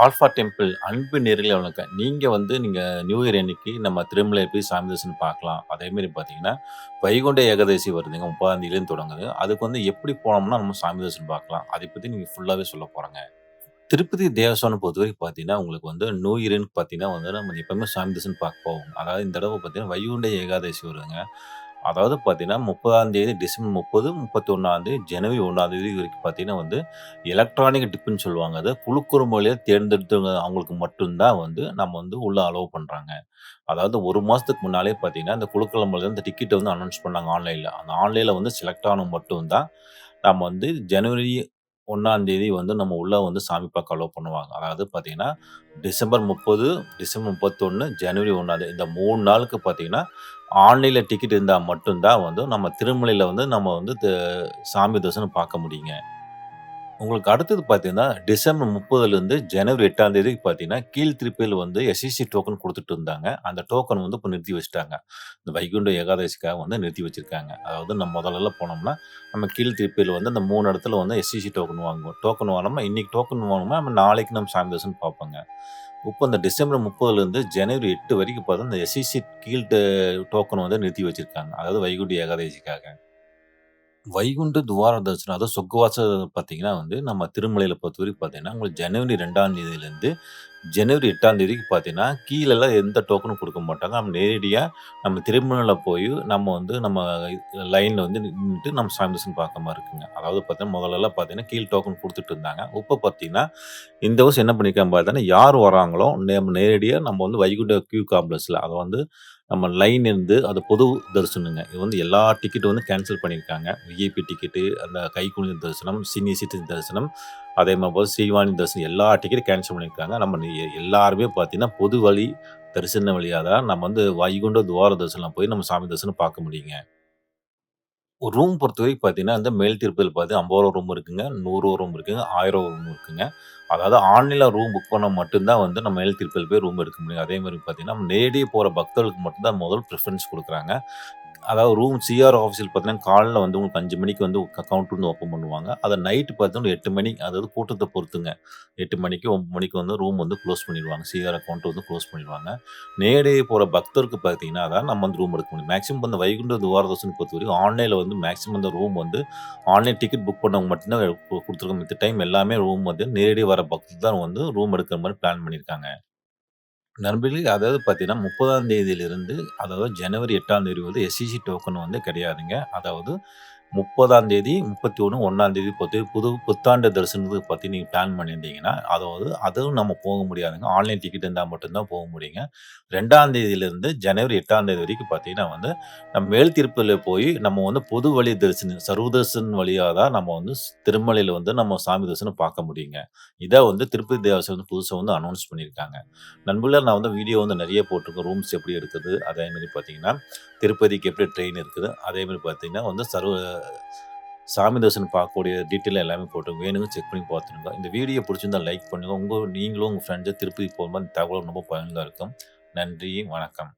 Alpha temple அன்பு நேரிலே வணக்கம். நீங்க நியூ இயர் அன்னைக்கு நம்ம திருமலை போய் சாமி தரிசனம் பார்க்கலாம். அதேமாரி பார்த்தீங்கன்னா, வைகுண்ட ஏகாதசி வருதுங்க. 30ஆம் தேதியிலேருந்து தொடங்குது. அதுக்கு எப்படி போனோம்னா நம்ம சாமி தரிசனம் பார்க்கலாம். அதை பத்தி நீங்க ஃபுல்லாவே சொல்ல போறேங்க. திருப்பதி தேவஸ்தானம் பொறுத்தவரைக்கும் பார்த்தீங்கன்னா, உங்களுக்கு நியூ இயர்ன்னு பார்த்தீங்கன்னா நம்ம எப்பவுமே சாமி தரிசனம் பார்க்க போவோம். அதாவது இந்த தடவ பார்த்தீங்கன்னா, வைகுண்ட ஏகாதசி வருதுங்க. அதாவது பார்த்தீங்கன்னா, 30ஆம் தேதி டிசம்பர் 30, 31ஆம் தேதி, ஜனவரி 1ஆம் தேதி வரைக்கும் பார்த்தீங்கன்னா எலக்ட்ரானிக் டிப்புன்னு சொல்லுவாங்க. அத குலுக்குற முறையில தேர்ந்தெடுத்தவங்க அவங்களுக்கு மட்டும் தான் நம்ம உள்ள அலோவ் பண்றாங்க. அதாவது 1 மாசத்துக்கு முன்னாலயே பார்த்தீங்கன்னா, இந்த குலுக்கல் முறையில இந்த டிக்கெட்ட அனௌன்ஸ் பண்ணாங்க ஆன்லைன்ல. அந்த ஆன்லைன்ல செலக்ட் ஆனவங்க மட்டும் தான் நம்ம ஜனவரி 1ஆம் தேதி நம்ம உள்ள சாமி பார்க்க அலோவ் பண்ணுவாங்க. அதாவது பார்த்தீங்கன்னா, டிசம்பர் 30, டிசம்பர் 31, ஜனவரி 1ஆம் தேதி இந்த 3 நாளுக்கு பார்த்தீங்கன்னா, ஆன்லைன்ல டிக்கெட் இருந்தா மட்டும் தான் நம்ம திருமலையில நம்ம சாமி தரிசனம் பார்க்க முடியுங்க. உங்களுக்கு அடுத்தது பார்த்தீங்கன்னா, டிசம்பர் 30லேருந்து ஜனவரி 8ஆம் தேதிக்கு பார்த்தீங்கன்னா, கீழ்த்திருப்பதில எஸ்இசி டோக்கன் குடுத்துட்டு இருந்தாங்க. அந்த டோக்கன் இப்ப நிறுத்தி வச்சுட்டாங்க. இந்த வைகுண்ட ஏகாதசிக்காக நிறுத்தி வச்சிருக்காங்க. அதாவது நம்ம முதல்லலாம் போனோம்னா, நம்ம கீழ்த்திருப்பதில அந்த 3 இடத்துல எஸ்இசி டோக்கன் வாங்குவோம். டோக்கன் வாங்குனோம்னா, இன்னைக்கு டோக்கன் வாங்குனோம்னா, நம்ம நாளைக்கு நம்ம சாமி தரிசனம் பார்ப்போங்க. இப்ப இந்த டிசம்பர் 30லேருந்து ஜனவரி 8 வரைக்கும் பார்த்தா, இந்த எஸ்இசி கீழ் டோக்கன் நிறுத்தி வச்சிருக்காங்க. அதாவது வைகுண்ட ஏகாதசிக்காக. வைகுண்ட துவார தரிசனம் அதாவது சொர்க்கவாசல் பார்த்தீங்கன்னா நம்ம திருமலையில பொறுத்தவரைக்கும் பார்த்தீங்கன்னா, உங்களுக்கு ஜனவரி 2ஆம் தேதியிலேருந்து ஜனவரி 8ஆம் தேதிக்கு பார்த்தீங்கன்னா, கீழலாம் எந்த டோக்கனும் குடுக்க மாட்டாங்க. நம்ம நேரடியா நம்ம திருமலையில போய் நம்ம லைன்ல நின்னுட்டு நம்ம சாமி தரிசனம் பார்க்குற மாரி இருக்குங்க. அதாவது பார்த்தீங்கன்னா, முதல்லலாம் பார்த்தீங்கன்னா, கீழ் டோக்கன் குடுத்துட்டு இருந்தாங்க. இப்ப பார்த்தீங்கன்னா, இந்த வருஷம் என்ன பண்ணியிருக்காங்க பார்த்தீங்கன்னா, யார் வராங்களோ நம்ம நேரடியா நம்ம வைகுண்ட கியூ காம்ப்ளக்ஸ்ல அத நம்ம லைன் இருந்து அது பொது தரிசனங்க. இது எல்லா டிக்கெட்டும் கேன்சல் பண்ணியிருக்காங்க. விஐபி டிக்கெட்டு, அந்த கைக்குலுங்க தரிசனம், சீனியர் சிட்டிசன் தரிசனம், அதே மாரி ஸ்ரீவாணி தரிசனம் எல்லா டிக்கெட்டும் கேன்சல் பண்ணியிருக்காங்க. நம்ம எல்லாருமே பார்த்தீங்கன்னா, பொது வழி தரிசன வழியா தான் நம்ம வைகுண்ட துவார தரிசனம் போய் நம்ம சாமி தரிசனம் பார்க்க முடியுங்க. ஒரு ரூம் பொறுத்தவரைக்கும் பார்த்தீங்கன்னா, மேல் திருப்பதில பார்த்தீங்கன்னா ரூ. 50 ரூம் இருக்குங்க, ரூ. 100 ரூம் இருக்குங்க, ரூ. 1000 ரூம் இருக்குங்க. அதாவது ஆன்லைன்ல ரூம் புக் பண்ணா மட்டும் தான் நம்ம மேல் திருப்பதில போய் ரூம் எடுக்க முடியும். அதேமாரி பார்த்தீங்கன்னா, நம்ம நேரடியா போற பக்தர்களுக்கு மட்டும் தான் முதல் பிரிஃபரன்ஸ் குடுக்குறாங்க. அதாவது ரூம் சிஆர் ஆஃபீஸில பார்த்தீங்கன்னா, காலைல உங்களுக்கு 5 மணிக்கு கவுண்டர் ஓப்பன் பண்ணுவாங்க. அத நைட் பார்த்தீங்கன்னா 8 மணி அதாவது கூட்டத்த பொறுத்துங்க. 8 மணிக்கு, 9 மணிக்கு ரூம் குளோஸ் பண்ணிருவாங்க. சிஆர் கவுண்டர் குளோஸ் பண்ணிருவாங்க. நேரே போற பக்தருக்கு பார்த்தீங்கன்னா தான் நம்ம ரூம் எடுக்க முடியும். மேக்ஸிமம் இந்த வைகுண்ட துவாரதர்ஷனம் பொறுத்தவரைக்கும் ஆன்லைன்ல மேக்ஸிமம் இந்த ரூம் ஆன்லைன் டிக்கெட் புக் பண்ணவங்க மட்டும் தான் குடுத்துருக்காங்க. மித்த டைம் எல்லாமே ரூம் நேரடியா வர பக்தர் தான் ரூம் எடுக்கிற மாரி பிளான் பண்ணியிருக்காங்க. நண்பர்களே, அதாவது பார்த்தீங்கன்னா, 30ஆம் தேதியிலிருந்து அதாவது ஜனவரி 8ஆம் தேதி எஸ்இசி டோக்கன் கிடையாதுங்க. அதாவது 30ஆம் தேதி, 31, 1ஆம் தேதி புத்தாண்டு தரிசனத்துக்கு நீங்க பிளான் பண்ணியிருந்தீங்கன்னா, அதாவது அதுவும் நம்ம போக முடியாதுங்க. ஆன்லைன் டிக்கெட் இருந்தா மட்டும் தான் போக முடியுங்க. 2ஆம் தேதியிலிருந்து ஜனவரி 8ஆம் தேதி வரைக்கும் பார்த்தீங்கன்னா நம்ம மேல் திருப்பதில போய் நம்ம பொது வழி தரிசனம், சர்வதர்ஷன் வழியா தான் நம்ம திருமலையில நம்ம சாமி தரிசனம் பார்க்க முடியுங்க. இத திருப்பதி தேவஸ்தானம் புதுசா அனௌன்ஸ் பண்ணியிருக்காங்க. நண்பர்களே, நான் வீடியோ நெறைய போட்டிருக்கேன். ரூம்ஸ் எப்படி எடுக்குறது, அதேமாரி பார்த்தீங்கன்னா, திருப்பதிக்கு எப்படி ட்ரெயின் இருக்குது, அதேமாரி பார்த்தீங்கன்னா சாமி தரிசனம் பார்க்கக்கூடிய டீட்டெயில் எல்லாமே போட்டிருக்கோம். வேணுங்க செக் பண்ணி பார்த்துருங்க. இந்த வீடியோ பிடிச்சிருந்தா லைக் பண்ணுங்க. நீங்களும் உங்க ஃப்ரெண்ட்ஸ் திருப்பதி போகும்போது இந்த தகவல் ரொம்ப பயனுள்ளதா இருக்கும். நன்றி, வணக்கம்.